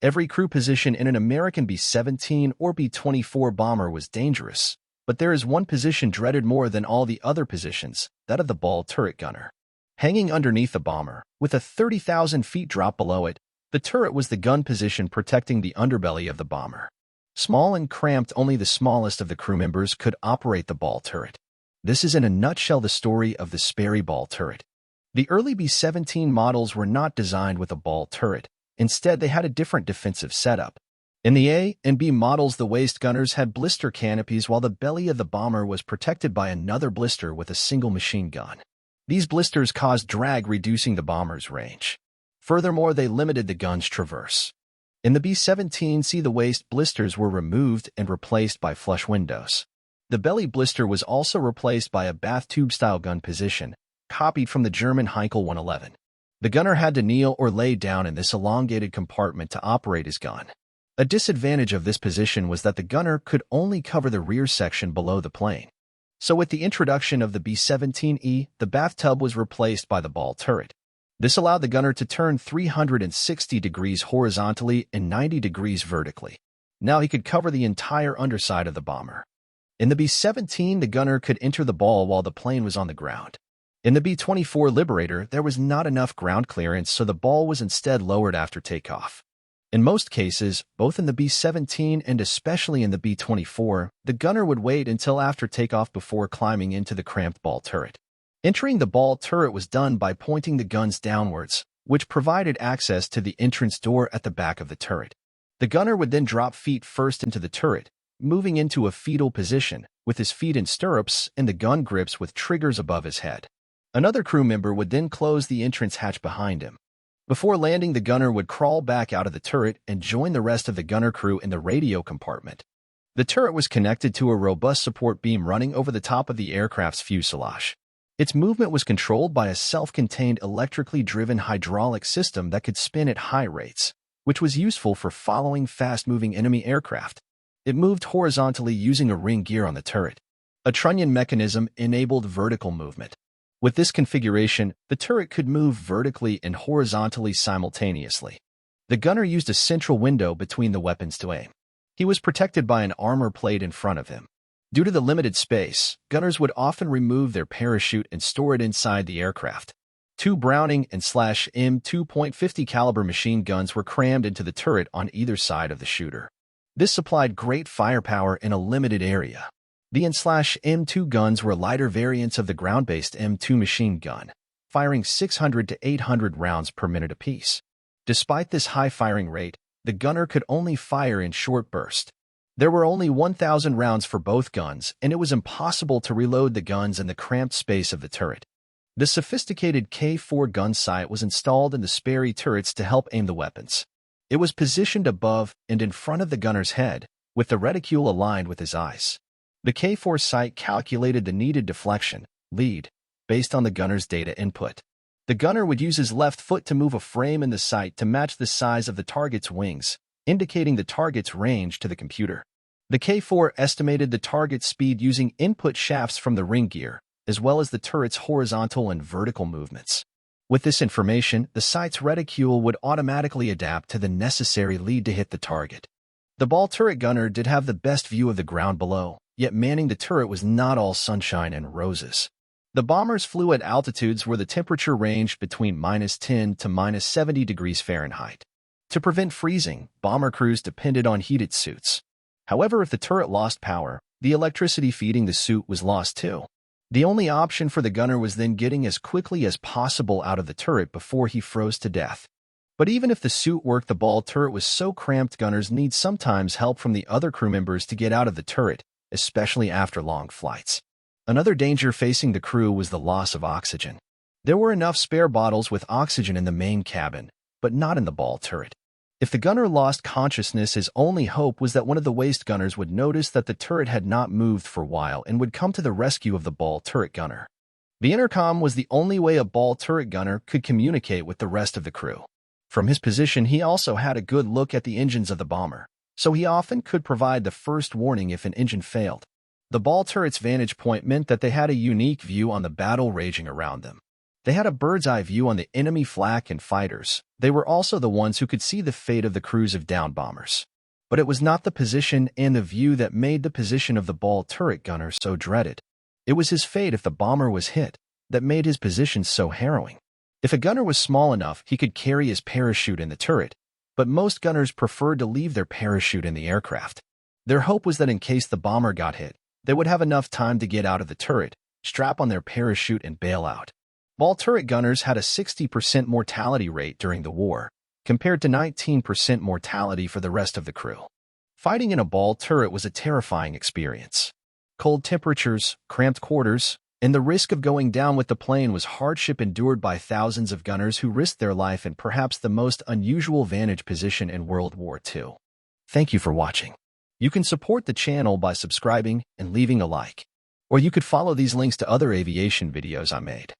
Every crew position in an American B-17 or B-24 bomber was dangerous, but there is one position dreaded more than all the other positions, that of the ball turret gunner. Hanging underneath the bomber, with a 30,000 feet drop below it, the turret was the gun position protecting the underbelly of the bomber. Small and cramped, only the smallest of the crew members could operate the ball turret. This is in a nutshell the story of the Sperry ball turret. The early B-17 models were not designed with a ball turret. Instead, they had a different defensive setup. In the A and B models, the waist gunners had blister canopies while the belly of the bomber was protected by another blister with a single machine gun. These blisters caused drag, reducing the bomber's range. Furthermore, they limited the gun's traverse. In the B-17C, the waist blisters were removed and replaced by flush windows. The belly blister was also replaced by a bath tube-style gun position, copied from the German Heinkel 111. The gunner had to kneel or lay down in this elongated compartment to operate his gun. A disadvantage of this position was that the gunner could only cover the rear section below the plane. So with the introduction of the B-17E, the bathtub was replaced by the ball turret. This allowed the gunner to turn 360 degrees horizontally and 90 degrees vertically. Now he could cover the entire underside of the bomber. In the B-17, the gunner could enter the ball while the plane was on the ground. In the B-24 Liberator, there was not enough ground clearance, so the ball was instead lowered after takeoff. In most cases, both in the B-17 and especially in the B-24, the gunner would wait until after takeoff before climbing into the cramped ball turret. Entering the ball turret was done by pointing the guns downwards, which provided access to the entrance door at the back of the turret. The gunner would then drop feet first into the turret, moving into a fetal position, with his feet in stirrups and the gun grips with triggers above his head. Another crew member would then close the entrance hatch behind him. Before landing, the gunner would crawl back out of the turret and join the rest of the gunner crew in the radio compartment. The turret was connected to a robust support beam running over the top of the aircraft's fuselage. Its movement was controlled by a self-contained electrically driven hydraulic system that could spin at high rates, which was useful for following fast-moving enemy aircraft. It moved horizontally using a ring gear on the turret. A trunnion mechanism enabled vertical movement. With this configuration, the turret could move vertically and horizontally simultaneously. The gunner used a central window between the weapons to aim. He was protected by an armor plate in front of him. Due to the limited space, gunners would often remove their parachute and store it inside the aircraft. Two Browning and /M 2.50 caliber machine guns were crammed into the turret on either side of the shooter. This supplied great firepower in a limited area. The M/M2 guns were lighter variants of the ground-based M2 machine gun, firing 600 to 800 rounds per minute apiece. Despite this high firing rate, the gunner could only fire in short bursts. There were only 1,000 rounds for both guns, and it was impossible to reload the guns in the cramped space of the turret. The sophisticated K4 gun sight was installed in the Sperry turrets to help aim the weapons. It was positioned above and in front of the gunner's head, with the reticule aligned with his eyes. The K4 sight calculated the needed deflection, lead, based on the gunner's data input. The gunner would use his left foot to move a frame in the sight to match the size of the target's wings, indicating the target's range to the computer. The K4 estimated the target speed using input shafts from the ring gear, as well as the turret's horizontal and vertical movements. With this information, the sight's reticule would automatically adapt to the necessary lead to hit the target. The ball turret gunner did have the best view of the ground below, yet manning the turret was not all sunshine and roses. The bombers flew at altitudes where the temperature ranged between -10 to -70 degrees Fahrenheit. To prevent freezing, bomber crews depended on heated suits. However, if the turret lost power, the electricity feeding the suit was lost too. The only option for the gunner was then getting as quickly as possible out of the turret before he froze to death. But even if the suit worked, the ball turret was so cramped gunners need sometimes help from the other crew members to get out of the turret, especially after long flights. Another danger facing the crew was the loss of oxygen. There were enough spare bottles with oxygen in the main cabin, but not in the ball turret. If the gunner lost consciousness, his only hope was that one of the waist gunners would notice that the turret had not moved for a while and would come to the rescue of the ball turret gunner. The intercom was the only way a ball turret gunner could communicate with the rest of the crew. From his position, he also had a good look at the engines of the bomber, so he often could provide the first warning if an engine failed. The ball turret's vantage point meant that they had a unique view on the battle raging around them. They had a bird's-eye view on the enemy flak and fighters. They were also the ones who could see the fate of the crews of downed bombers. But it was not the position and the view that made the position of the ball turret gunner so dreaded. It was his fate if the bomber was hit that made his position so harrowing. If a gunner was small enough, he could carry his parachute in the turret, but most gunners preferred to leave their parachute in the aircraft. Their hope was that in case the bomber got hit, they would have enough time to get out of the turret, strap on their parachute, and bail out. Ball turret gunners had a 60% mortality rate during the war, compared to 19% mortality for the rest of the crew. Fighting in a ball turret was a terrifying experience. Cold temperatures, cramped quarters, and the risk of going down with the plane was hardship endured by thousands of gunners who risked their life in perhaps the most unusual vantage position in World War II. Thank you for watching. You can support the channel by subscribing and leaving a like, or you could follow these links to other aviation videos I made.